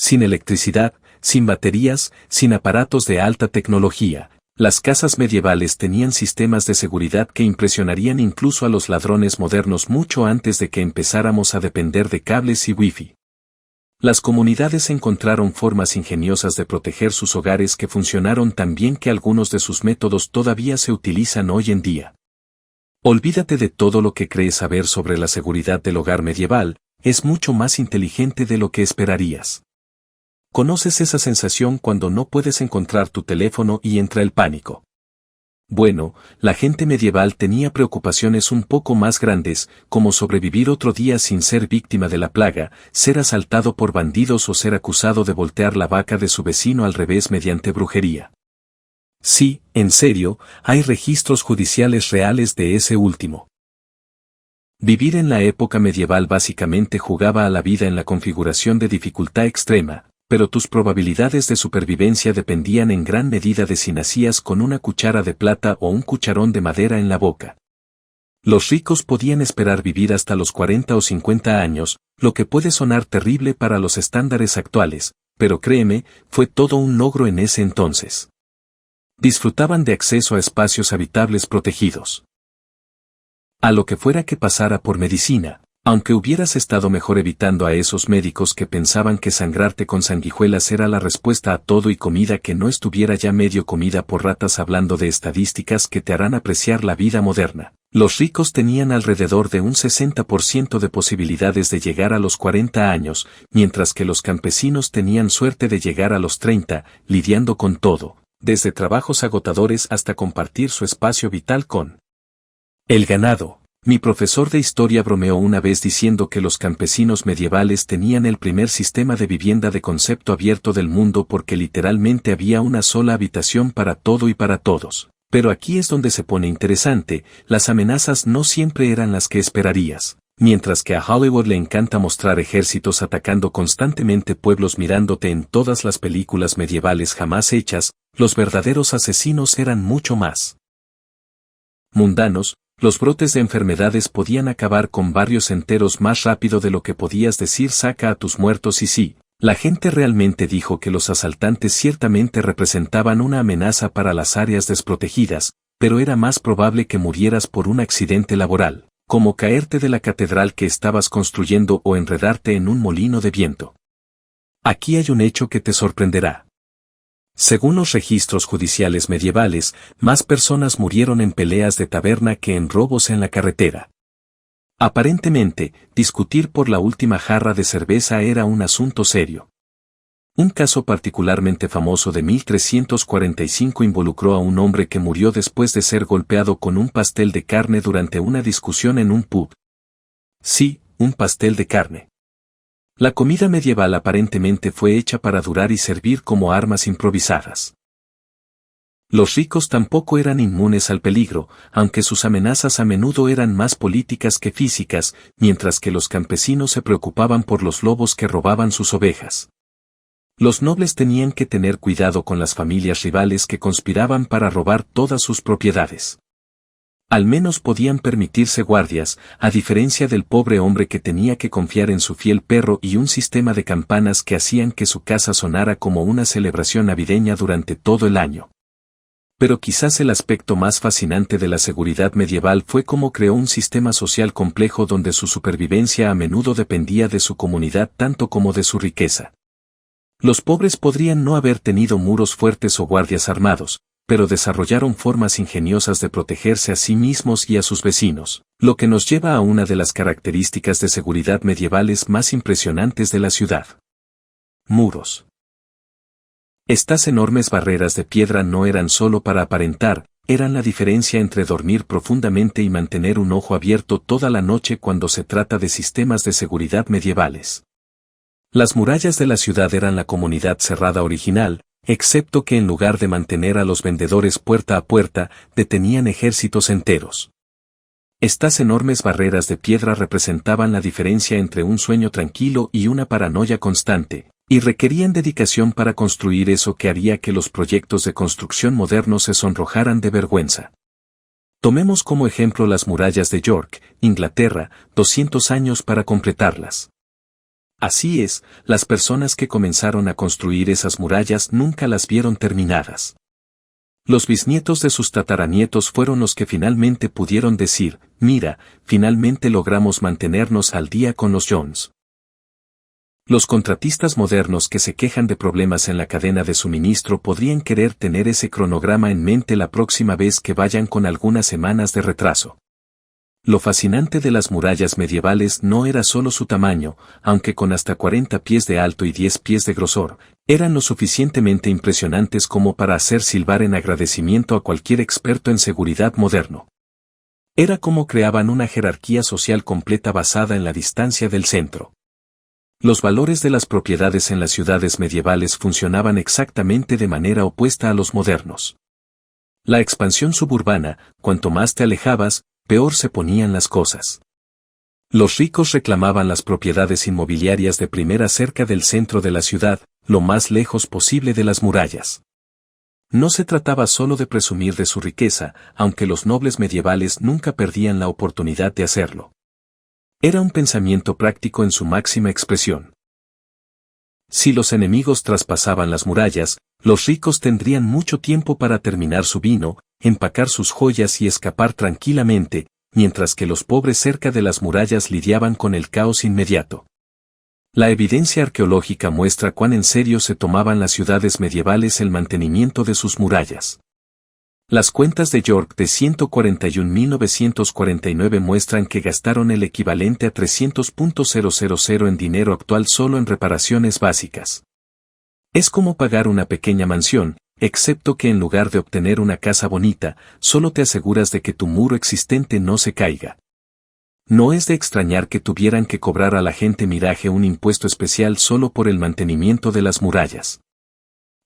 Sin electricidad, sin baterías, sin aparatos de alta tecnología, las casas medievales tenían sistemas de seguridad que impresionarían incluso a los ladrones modernos mucho antes de que empezáramos a depender de cables y wifi. Las comunidades encontraron formas ingeniosas de proteger sus hogares que funcionaron tan bien que algunos de sus métodos todavía se utilizan hoy en día. Olvídate de todo lo que crees saber sobre la seguridad del hogar medieval, es mucho más inteligente de lo que esperarías. ¿Conoces esa sensación cuando no puedes encontrar tu teléfono y entra el pánico? Bueno, la gente medieval tenía preocupaciones un poco más grandes, como sobrevivir otro día sin ser víctima de la plaga, ser asaltado por bandidos o ser acusado de voltear la vaca de su vecino al revés mediante brujería. Sí, en serio, hay registros judiciales reales de ese último. Vivir en la época medieval básicamente jugaba a la vida en la configuración de dificultad extrema, pero tus probabilidades de supervivencia dependían en gran medida de si nacías con una cuchara de plata o un cucharón de madera en la boca. Los ricos podían esperar vivir hasta los 40 o 50 años, lo que puede sonar terrible para los estándares actuales, pero créeme, fue todo un logro en ese entonces. Disfrutaban de acceso a espacios habitables protegidos. A lo que fuera que pasara por medicina, aunque hubieras estado mejor evitando a esos médicos que pensaban que sangrarte con sanguijuelas era la respuesta a todo y comida que no estuviera ya medio comida por ratas hablando de estadísticas que te harán apreciar la vida moderna. Los ricos tenían alrededor de un 60% de posibilidades de llegar a los 40 años, mientras que los campesinos tenían suerte de llegar a los 30, lidiando con todo, desde trabajos agotadores hasta compartir su espacio vital con el ganado. Mi profesor de historia bromeó una vez diciendo que los campesinos medievales tenían el primer sistema de vivienda de concepto abierto del mundo porque literalmente había una sola habitación para todo y para todos. Pero aquí es donde se pone interesante, las amenazas no siempre eran las que esperarías. Mientras que a Hollywood le encanta mostrar ejércitos atacando constantemente pueblos mirándote en todas las películas medievales jamás hechas, los verdaderos asesinos eran mucho más mundanos. Los brotes de enfermedades podían acabar con barrios enteros más rápido de lo que podías decir saca a tus muertos y sí, la gente realmente dijo que los asaltantes ciertamente representaban una amenaza para las áreas desprotegidas, pero era más probable que murieras por un accidente laboral, como caerte de la catedral que estabas construyendo o enredarte en un molino de viento. Aquí hay un hecho que te sorprenderá. Según los registros judiciales medievales, más personas murieron en peleas de taberna que en robos en la carretera. Aparentemente, discutir por la última jarra de cerveza era un asunto serio. Un caso particularmente famoso de 1345 involucró a un hombre que murió después de ser golpeado con un pastel de carne durante una discusión en un pub. Sí, un pastel de carne. La comida medieval aparentemente fue hecha para durar y servir como armas improvisadas. Los ricos tampoco eran inmunes al peligro, aunque sus amenazas a menudo eran más políticas que físicas, mientras que los campesinos se preocupaban por los lobos que robaban sus ovejas. Los nobles tenían que tener cuidado con las familias rivales que conspiraban para robar todas sus propiedades. Al menos podían permitirse guardias, a diferencia del pobre hombre que tenía que confiar en su fiel perro y un sistema de campanas que hacían que su casa sonara como una celebración navideña durante todo el año. Pero quizás el aspecto más fascinante de la seguridad medieval fue cómo creó un sistema social complejo donde su supervivencia a menudo dependía de su comunidad tanto como de su riqueza. Los pobres podrían no haber tenido muros fuertes o guardias armados, pero desarrollaron formas ingeniosas de protegerse a sí mismos y a sus vecinos, lo que nos lleva a una de las características de seguridad medievales más impresionantes de la ciudad. Muros. Estas enormes barreras de piedra no eran solo para aparentar, eran la diferencia entre dormir profundamente y mantener un ojo abierto toda la noche cuando se trata de sistemas de seguridad medievales. Las murallas de la ciudad eran la comunidad cerrada original, excepto que en lugar de mantener a los vendedores puerta a puerta, detenían ejércitos enteros. Estas enormes barreras de piedra representaban la diferencia entre un sueño tranquilo y una paranoia constante, y requerían dedicación para construir eso que haría que los proyectos de construcción modernos se sonrojaran de vergüenza. Tomemos como ejemplo las murallas de York, Inglaterra, 200 años para completarlas. Así es, las personas que comenzaron a construir esas murallas nunca las vieron terminadas. Los bisnietos de sus tataranietos fueron los que finalmente pudieron decir, mira, finalmente logramos mantenernos al día con los Jones. Los contratistas modernos que se quejan de problemas en la cadena de suministro podrían querer tener ese cronograma en mente la próxima vez que vayan con algunas semanas de retraso. Lo fascinante de las murallas medievales no era solo su tamaño, aunque con hasta 40 pies de alto y 10 pies de grosor, eran lo suficientemente impresionantes como para hacer silbar en agradecimiento a cualquier experto en seguridad moderno. Era como creaban una jerarquía social completa basada en la distancia del centro. Los valores de las propiedades en las ciudades medievales funcionaban exactamente de manera opuesta a los modernos. La expansión suburbana, cuanto más te alejabas, peor se ponían las cosas. Los ricos reclamaban las propiedades inmobiliarias de primera cerca del centro de la ciudad, lo más lejos posible de las murallas. No se trataba solo de presumir de su riqueza, aunque los nobles medievales nunca perdían la oportunidad de hacerlo. Era un pensamiento práctico en su máxima expresión. Si los enemigos traspasaban las murallas, los ricos tendrían mucho tiempo para terminar su vino, empacar sus joyas y escapar tranquilamente, mientras que los pobres cerca de las murallas lidiaban con el caos inmediato. La evidencia arqueológica muestra cuán en serio se tomaban las ciudades medievales el mantenimiento de sus murallas. Las cuentas de York de 141.949 muestran que gastaron el equivalente a 300.000 en dinero actual solo en reparaciones básicas. Es como pagar una pequeña mansión, excepto que en lugar de obtener una casa bonita, solo te aseguras de que tu muro existente no se caiga. No es de extrañar que tuvieran que cobrar a la gente miraje un impuesto especial solo por el mantenimiento de las murallas.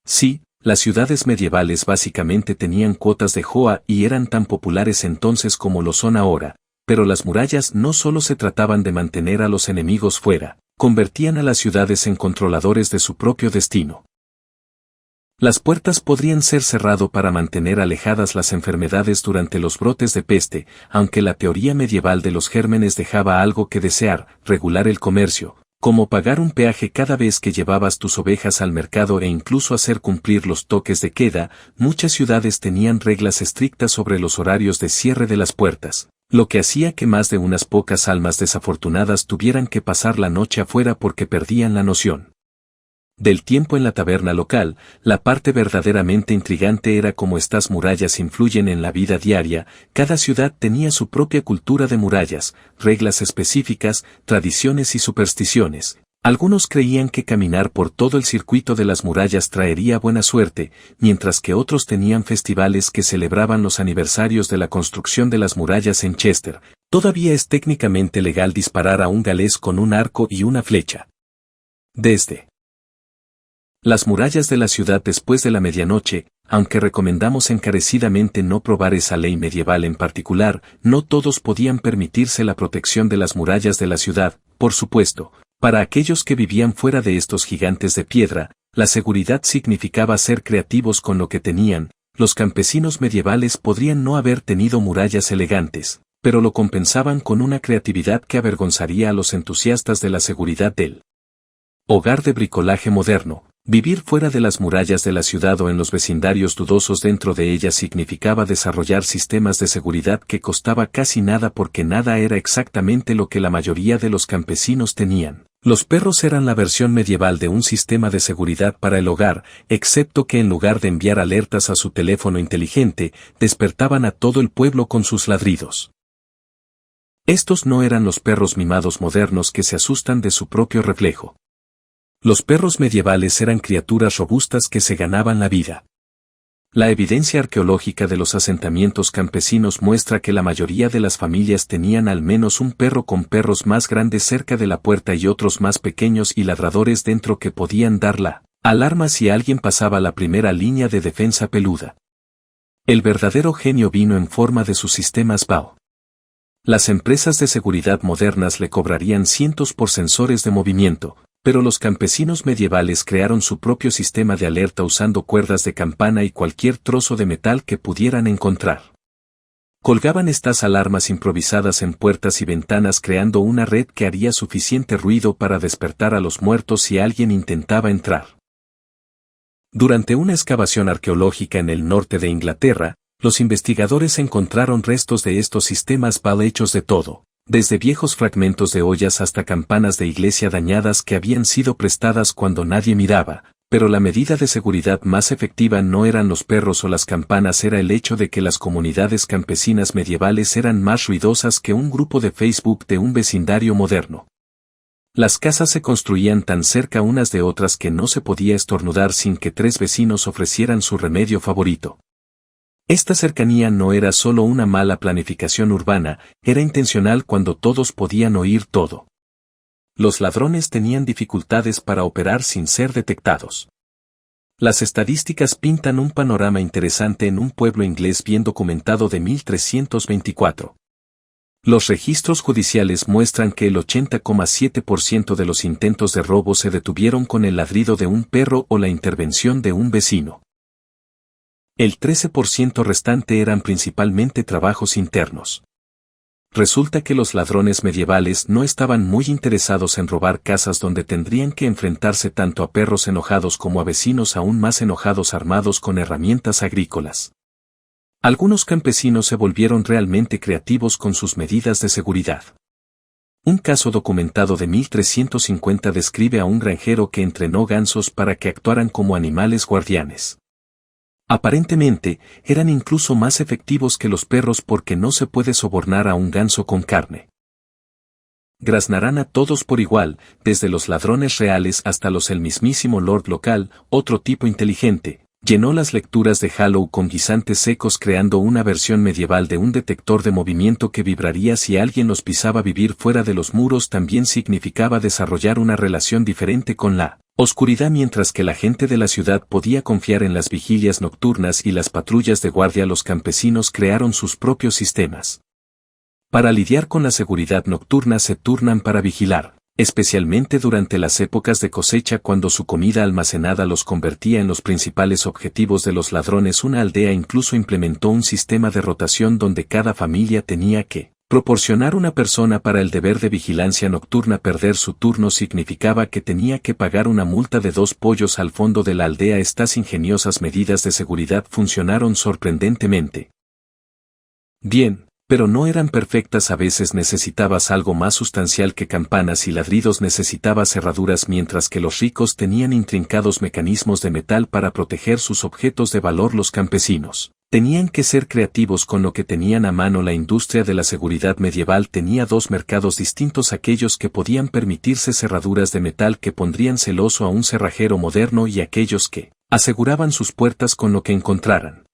Sí, las ciudades medievales básicamente tenían cuotas de Hoa y eran tan populares entonces como lo son ahora, pero las murallas no solo se trataban de mantener a los enemigos fuera, convertían a las ciudades en controladores de su propio destino. Las puertas podrían ser cerrado para mantener alejadas las enfermedades durante los brotes de peste, aunque la teoría medieval de los gérmenes dejaba algo que desear, regular el comercio, como pagar un peaje cada vez que llevabas tus ovejas al mercado e incluso hacer cumplir los toques de queda. Muchas ciudades tenían reglas estrictas sobre los horarios de cierre de las puertas, lo que hacía que más de unas pocas almas desafortunadas tuvieran que pasar la noche afuera porque perdían la noción del tiempo en la taberna local. La parte verdaderamente intrigante era cómo estas murallas influyen en la vida diaria. Cada ciudad tenía su propia cultura de murallas, reglas específicas, tradiciones y supersticiones. Algunos creían que caminar por todo el circuito de las murallas traería buena suerte, mientras que otros tenían festivales que celebraban los aniversarios de la construcción de las murallas en Chester. Todavía es técnicamente legal disparar a un galés con un arco y una flecha. Desde las murallas de la ciudad después de la medianoche, aunque recomendamos encarecidamente no probar esa ley medieval en particular, no todos podían permitirse la protección de las murallas de la ciudad. Por supuesto, para aquellos que vivían fuera de estos gigantes de piedra, la seguridad significaba ser creativos con lo que tenían. Los campesinos medievales podrían no haber tenido murallas elegantes, pero lo compensaban con una creatividad que avergonzaría a los entusiastas de la seguridad del hogar de bricolaje moderno. Vivir fuera de las murallas de la ciudad o en los vecindarios dudosos dentro de ellas significaba desarrollar sistemas de seguridad que costaba casi nada porque nada era exactamente lo que la mayoría de los campesinos tenían. Los perros eran la versión medieval de un sistema de seguridad para el hogar, excepto que en lugar de enviar alertas a su teléfono inteligente, despertaban a todo el pueblo con sus ladridos. Estos no eran los perros mimados modernos que se asustan de su propio reflejo. Los perros medievales eran criaturas robustas que se ganaban la vida. La evidencia arqueológica de los asentamientos campesinos muestra que la mayoría de las familias tenían al menos un perro, con perros más grandes cerca de la puerta y otros más pequeños y ladradores dentro que podían dar la alarma si alguien pasaba la primera línea de defensa peluda. El verdadero genio vino en forma de sus sistemas BAO. Las empresas de seguridad modernas le cobrarían cientos por sensores de movimiento, pero los campesinos medievales crearon su propio sistema de alerta usando cuerdas de campana y cualquier trozo de metal que pudieran encontrar. Colgaban estas alarmas improvisadas en puertas y ventanas creando una red que haría suficiente ruido para despertar a los muertos si alguien intentaba entrar. Durante una excavación arqueológica en el norte de Inglaterra, los investigadores encontraron restos de estos sistemas Bell hechos de todo, desde viejos fragmentos de ollas hasta campanas de iglesia dañadas que habían sido prestadas cuando nadie miraba. Pero la medida de seguridad más efectiva no eran los perros o las campanas, era el hecho de que las comunidades campesinas medievales eran más ruidosas que un grupo de Facebook de un vecindario moderno. Las casas se construían tan cerca unas de otras que no se podía estornudar sin que tres vecinos ofrecieran su remedio favorito. Esta cercanía no era solo una mala planificación urbana, era intencional cuando todos podían oír todo. Los ladrones tenían dificultades para operar sin ser detectados. Las estadísticas pintan un panorama interesante en un pueblo inglés bien documentado de 1324. Los registros judiciales muestran que el 80,7% de los intentos de robo se detuvieron con el ladrido de un perro o la intervención de un vecino. El 13% restante eran principalmente trabajos internos. Resulta que los ladrones medievales no estaban muy interesados en robar casas donde tendrían que enfrentarse tanto a perros enojados como a vecinos aún más enojados armados con herramientas agrícolas. Algunos campesinos se volvieron realmente creativos con sus medidas de seguridad. Un caso documentado de 1350 describe a un granjero que entrenó gansos para que actuaran como animales guardianes. Aparentemente, eran incluso más efectivos que los perros porque no se puede sobornar a un ganso con carne. Graznarán a todos por igual, desde los ladrones reales hasta el mismísimo Lord local, otro tipo inteligente, llenó las lecturas de Hallow con guisantes secos creando una versión medieval de un detector de movimiento que vibraría si alguien los pisaba. Vivir fuera de los muros también significaba desarrollar una relación diferente con la oscuridad. Mientras que la gente de la ciudad podía confiar en las vigilias nocturnas y las patrullas de guardia, los campesinos crearon sus propios sistemas. Para lidiar con la seguridad nocturna se turnan para vigilar, especialmente durante las épocas de cosecha cuando su comida almacenada los convertía en los principales objetivos de los ladrones. Una aldea incluso implementó un sistema de rotación donde cada familia tenía que proporcionar una persona para el deber de vigilancia nocturna. Perder su turno significaba que tenía que pagar una multa de 2 pollos al fondo de la aldea. Estas ingeniosas medidas de seguridad funcionaron sorprendentemente bien, pero no eran perfectas. A veces necesitabas algo más sustancial que campanas y ladridos, necesitabas cerraduras. Mientras que los ricos tenían intrincados mecanismos de metal para proteger sus objetos de valor, los campesinos tenían que ser creativos con lo que tenían a mano. La industria de la seguridad medieval tenía dos mercados distintos: aquellos que podían permitirse cerraduras de metal que pondrían celoso a un cerrajero moderno y aquellos que aseguraban sus puertas con lo que encontraran.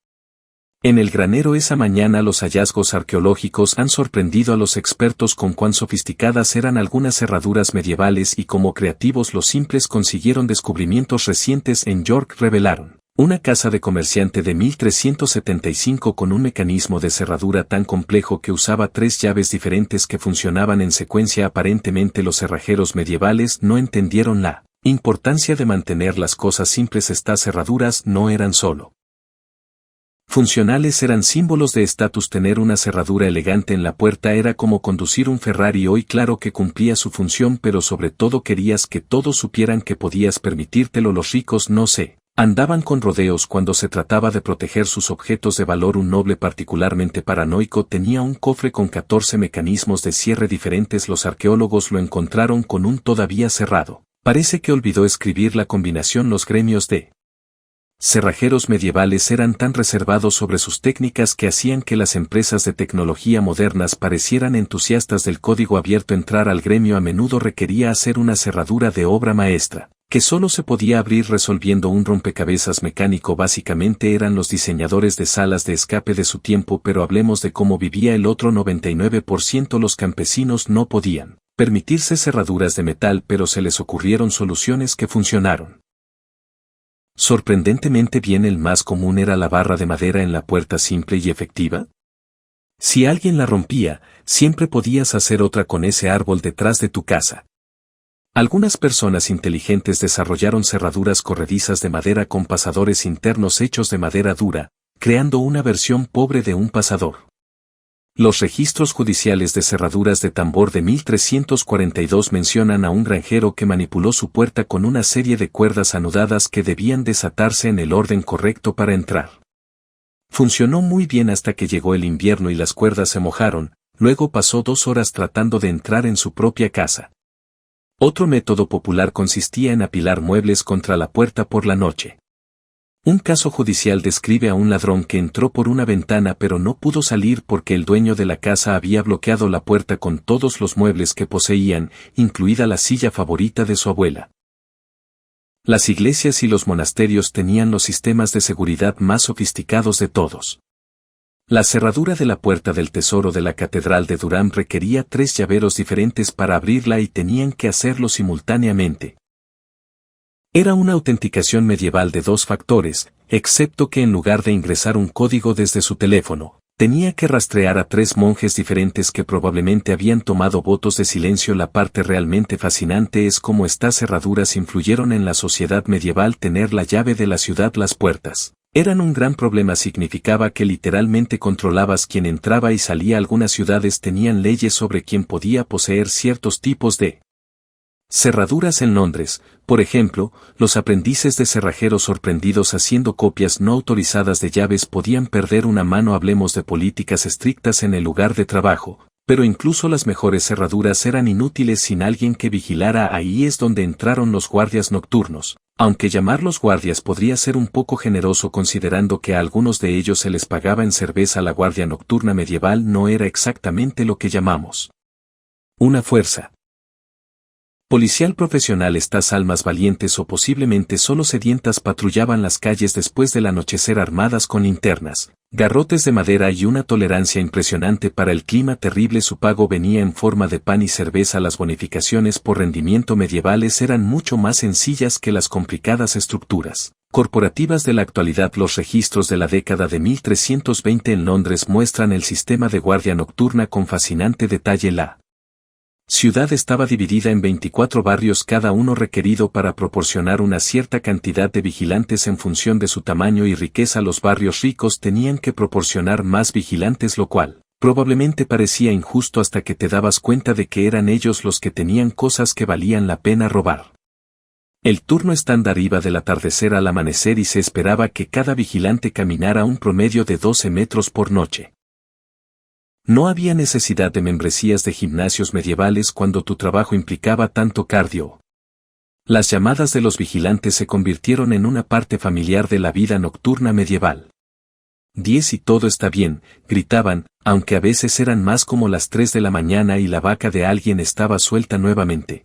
En el granero esa mañana los hallazgos arqueológicos han sorprendido a los expertos con cuán sofisticadas eran algunas cerraduras medievales y cómo creativos los simples consiguieron. Descubrimientos recientes en York revelaron una casa de comerciante de 1375 con un mecanismo de cerradura tan complejo que usaba 3 llaves diferentes que funcionaban en secuencia. Aparentemente los cerrajeros medievales no entendieron la importancia de mantener las cosas simples. Estas cerraduras no eran solo funcionales, eran símbolos de estatus. Tener una cerradura elegante en la puerta era como conducir un Ferrari hoy. Claro que cumplía su función, pero sobre todo querías que todos supieran que podías permitírtelo. Los ricos no se andaban con rodeos cuando se trataba de proteger sus objetos de valor. Un noble particularmente paranoico tenía un cofre con 14 mecanismos de cierre diferentes. Los arqueólogos lo encontraron con un todavía cerrado. Parece que olvidó escribir la combinación. Los gremios de cerrajeros medievales eran tan reservados sobre sus técnicas que hacían que las empresas de tecnología modernas parecieran entusiastas del código abierto. Entrar al gremio a menudo requería hacer una cerradura de obra maestra, que solo se podía abrir resolviendo un rompecabezas mecánico. Básicamente eran los diseñadores de salas de escape de su tiempo. Pero hablemos de cómo vivía el otro 99%. Los campesinos no podían permitirse cerraduras de metal, pero se les ocurrieron soluciones que funcionaron sorprendentemente bien. El más común era la barra de madera en la puerta, simple y efectiva. Si alguien la rompía, siempre podías hacer otra con ese árbol detrás de tu casa. Algunas personas inteligentes desarrollaron cerraduras corredizas de madera con pasadores internos hechos de madera dura, creando una versión pobre de un pasador. Los registros judiciales de cerraduras de tambor de 1342 mencionan a un granjero que manipuló su puerta con una serie de cuerdas anudadas que debían desatarse en el orden correcto para entrar. Funcionó muy bien hasta que llegó el invierno y las cuerdas se mojaron, luego pasó 2 horas tratando de entrar en su propia casa. Otro método popular consistía en apilar muebles contra la puerta por la noche. Un caso judicial describe a un ladrón que entró por una ventana pero no pudo salir porque el dueño de la casa había bloqueado la puerta con todos los muebles que poseían, incluida la silla favorita de su abuela. Las iglesias y los monasterios tenían los sistemas de seguridad más sofisticados de todos. La cerradura de la puerta del tesoro de la Catedral de Durham requería 3 llaveros diferentes para abrirla y tenían que hacerlo simultáneamente. Era una autenticación medieval de 2 factores, excepto que en lugar de ingresar un código desde su teléfono, tenía que rastrear a 3 monjes diferentes que probablemente habían tomado votos de silencio. La parte realmente fascinante es cómo estas cerraduras influyeron en la sociedad medieval. Tener la llave de la ciudad. Las puertas eran un gran problema, significaba que literalmente controlabas quién entraba y salía. Algunas ciudades tenían leyes sobre quién podía poseer ciertos tipos de cerraduras. En Londres, por ejemplo, los aprendices de cerrajeros sorprendidos haciendo copias no autorizadas de llaves podían perder una mano. Hablemos de políticas estrictas en el lugar de trabajo, pero incluso las mejores cerraduras eran inútiles sin alguien que vigilara. Ahí es donde entraron los guardias nocturnos, aunque llamarlos guardias podría ser un poco generoso considerando que a algunos de ellos se les pagaba en cerveza. La guardia nocturna medieval no era exactamente lo que llamamos una fuerza policial profesional. Estas almas valientes o posiblemente solo sedientas patrullaban las calles después del anochecer armadas con linternas, garrotes de madera y una tolerancia impresionante para el clima terrible. Su pago venía en forma de pan y cerveza. Las bonificaciones por rendimiento medievales eran mucho más sencillas que las complicadas estructuras corporativas de la actualidad. Los registros de la década de 1320 en Londres muestran el sistema de guardia nocturna con fascinante detalle. La ciudad estaba dividida en 24 barrios, cada uno requerido para proporcionar una cierta cantidad de vigilantes en función de su tamaño y riqueza. Los barrios ricos tenían que proporcionar más vigilantes, lo cual probablemente parecía injusto hasta que te dabas cuenta de que eran ellos los que tenían cosas que valían la pena robar. El turno estándar iba del atardecer al amanecer y se esperaba que cada vigilante caminara un promedio de 12 metros por noche. No había necesidad de membresías de gimnasios medievales cuando tu trabajo implicaba tanto cardio. Las llamadas de los vigilantes se convirtieron en una parte familiar de la vida nocturna medieval. 10 y todo está bien, gritaban, aunque a veces eran más como las 3 de la mañana y la vaca de alguien estaba suelta nuevamente.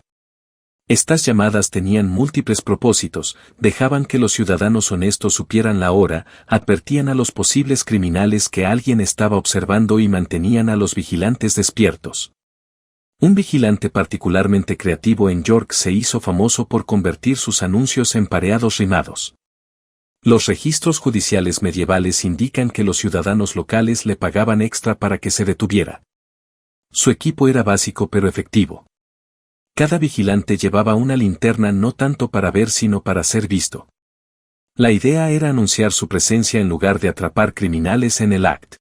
Estas llamadas tenían múltiples propósitos: dejaban que los ciudadanos honestos supieran la hora, advertían a los posibles criminales que alguien estaba observando y mantenían a los vigilantes despiertos. Un vigilante particularmente creativo en York se hizo famoso por convertir sus anuncios en pareados rimados. Los registros judiciales medievales indican que los ciudadanos locales le pagaban extra para que se detuviera. Su equipo era básico pero efectivo. Cada vigilante llevaba una linterna, no tanto para ver sino para ser visto. La idea era anunciar su presencia en lugar de atrapar criminales en el acto.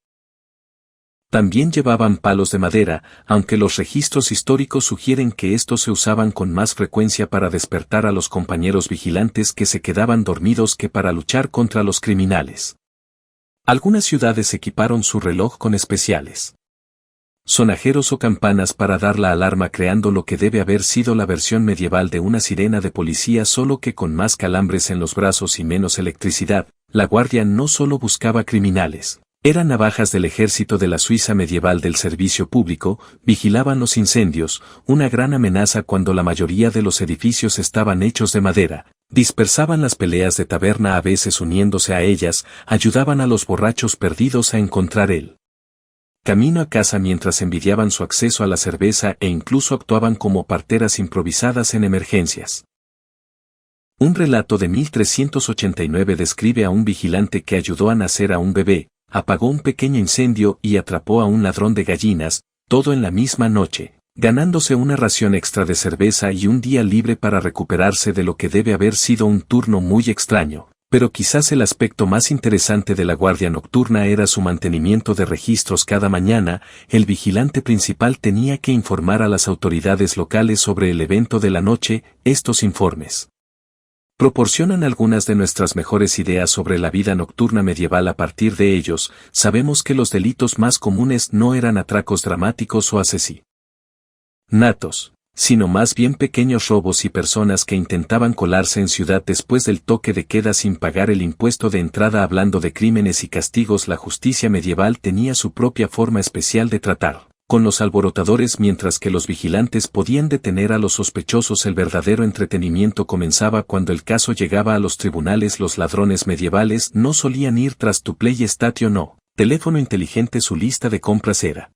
También llevaban palos de madera, aunque los registros históricos sugieren que estos se usaban con más frecuencia para despertar a los compañeros vigilantes que se quedaban dormidos que para luchar contra los criminales. Algunas ciudades equiparon su reloj con especiales sonajeros o campanas para dar la alarma, creando lo que debe haber sido la versión medieval de una sirena de policía, solo que con más calambres en los brazos y menos electricidad. La guardia no solo buscaba criminales, eran navajas del ejército de la Suiza medieval del servicio público, vigilaban los incendios, una gran amenaza cuando la mayoría de los edificios estaban hechos de madera, dispersaban las peleas de taberna, a veces uniéndose a ellas, ayudaban a los borrachos perdidos a encontrar el camino a casa mientras envidiaban su acceso a la cerveza e incluso actuaban como parteras improvisadas en emergencias. Un relato de 1389 describe a un vigilante que ayudó a nacer a un bebé, apagó un pequeño incendio y atrapó a un ladrón de gallinas, todo en la misma noche, ganándose una ración extra de cerveza y un día libre para recuperarse de lo que debe haber sido un turno muy extraño, Pero quizás el aspecto más interesante de la guardia nocturna era su mantenimiento de registros cada mañana. El vigilante principal tenía que informar a las autoridades locales sobre el evento de la noche. Estos informes proporcionan algunas de nuestras mejores ideas sobre la vida nocturna medieval. A partir de ellos, sabemos que los delitos más comunes no eran atracos dramáticos o asesinatos, sino más bien pequeños robos y personas que intentaban colarse en ciudad después del toque de queda sin pagar el impuesto de entrada. Hablando de crímenes y castigos, la justicia medieval tenía su propia forma especial de tratar con los alborotadores, mientras que los vigilantes podían detener a los sospechosos. El verdadero entretenimiento comenzaba cuando el caso llegaba a los tribunales. Los ladrones medievales no solían ir tras tu PlayStation o teléfono inteligente. Su lista de compras era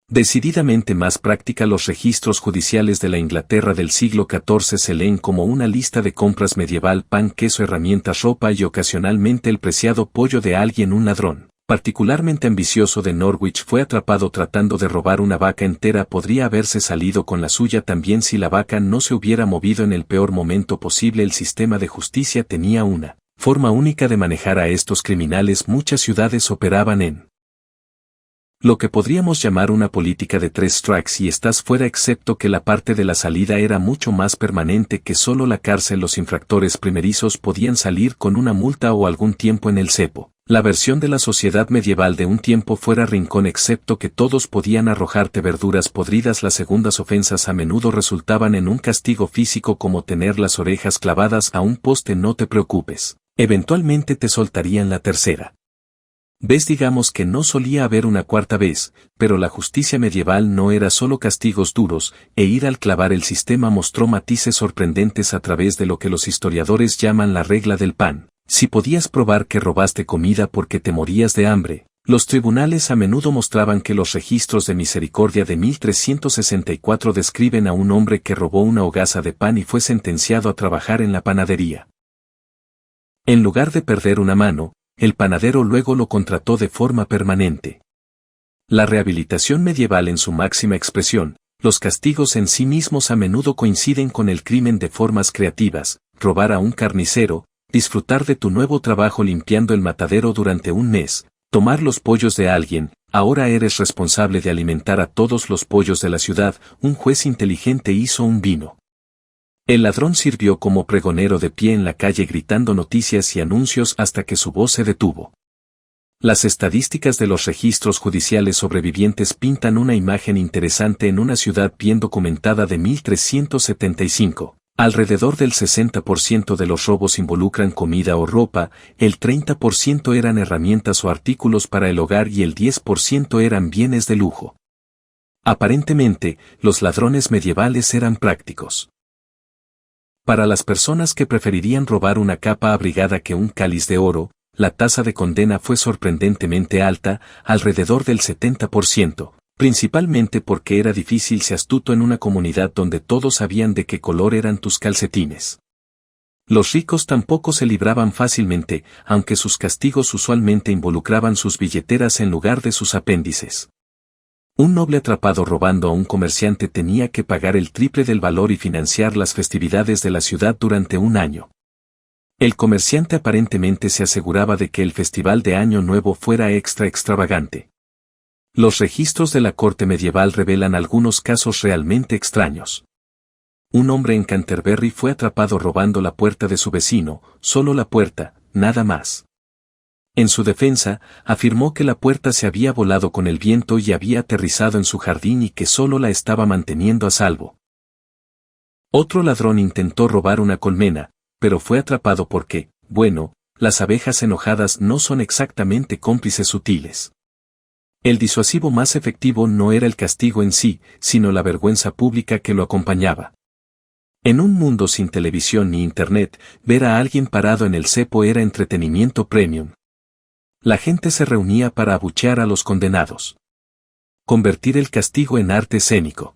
decididamente más práctica. Los registros judiciales de la Inglaterra del siglo XIV se leen como una lista de compras medieval: pan, queso, herramientas, ropa y ocasionalmente el preciado pollo de alguien. Un ladrón particularmente ambicioso de Norwich fue atrapado tratando de robar una vaca entera. Podría haberse salido con la suya también si la vaca no se hubiera movido en el peor momento posible. El sistema de justicia tenía una forma única de manejar a estos criminales. Muchas ciudades operaban en lo que podríamos llamar una política de 3 strikes y estás fuera, excepto que la parte de la salida era mucho más permanente que solo la cárcel. Los infractores primerizos podían salir con una multa o algún tiempo en el cepo. La versión de la sociedad medieval de un tiempo fuera rincón, excepto que todos podían arrojarte verduras podridas. Las segundas ofensas a menudo resultaban en un castigo físico, como tener las orejas clavadas a un poste. No te preocupes, eventualmente te soltarían la tercera vez. Digamos que no solía haber una cuarta vez, pero la justicia medieval no era solo castigos duros, ir al clavar. El sistema mostró matices sorprendentes a través de lo que los historiadores llaman la regla del pan. Si podías probar que robaste comida porque te morías de hambre, los tribunales a menudo mostraban que los registros de misericordia de 1364 describen a un hombre que robó una hogaza de pan y fue sentenciado a trabajar en la panadería. En lugar de perder una mano, el panadero luego lo contrató de forma permanente. La rehabilitación medieval en su máxima expresión. Los castigos en sí mismos a menudo coinciden con el crimen de formas creativas: robar a un carnicero, disfrutar de tu nuevo trabajo limpiando el matadero durante un mes, tomar los pollos de alguien. Ahora eres responsable de alimentar a todos los pollos de la ciudad. Un juez inteligente hizo un vino. El ladrón sirvió como pregonero de pie en la calle gritando noticias y anuncios hasta que su voz se detuvo. Las estadísticas de los registros judiciales sobrevivientes pintan una imagen interesante. En una ciudad bien documentada de 1375, alrededor del 60% de los robos involucran comida o ropa, el 30% eran herramientas o artículos para el hogar y el 10% eran bienes de lujo. Aparentemente, los ladrones medievales eran prácticos. Para las personas que preferirían robar una capa abrigada que un cáliz de oro, la tasa de condena fue sorprendentemente alta, alrededor del 70%, principalmente porque era difícil ser astuto en una comunidad donde todos sabían de qué color eran tus calcetines. Los ricos tampoco se libraban fácilmente, aunque sus castigos usualmente involucraban sus billeteras en lugar de sus apéndices. Un noble atrapado robando a un comerciante tenía que pagar el triple del valor y financiar las festividades de la ciudad durante un año. El comerciante aparentemente se aseguraba de que el festival de Año Nuevo fuera extravagante. Los registros de la corte medieval revelan algunos casos realmente extraños. Un hombre en Canterbury fue atrapado robando la puerta de su vecino, solo la puerta, nada más. En su defensa, afirmó que la puerta se había volado con el viento y había aterrizado en su jardín y que solo la estaba manteniendo a salvo. Otro ladrón intentó robar una colmena, pero fue atrapado porque, bueno, las abejas enojadas no son exactamente cómplices sutiles. El disuasivo más efectivo no era el castigo en sí, sino la vergüenza pública que lo acompañaba. En un mundo sin televisión ni internet, ver a alguien parado en el cepo era entretenimiento premium. La gente se reunía para abuchear a los condenados. Convertir el castigo en arte escénico.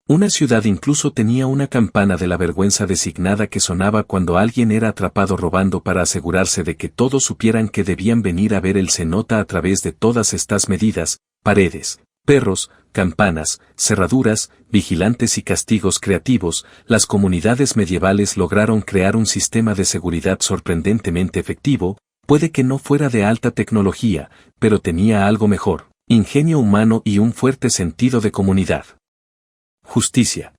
Una ciudad incluso tenía una campana de la vergüenza designada que sonaba cuando alguien era atrapado robando para asegurarse de que todos supieran que debían venir a ver. El se nota a través de todas estas medidas: paredes, perros, campanas, cerraduras, vigilantes y castigos creativos, las comunidades medievales lograron crear un sistema de seguridad sorprendentemente efectivo. Puede que no fuera de alta tecnología, pero tenía algo mejor: ingenio humano y un fuerte sentido de comunidad. Justicia.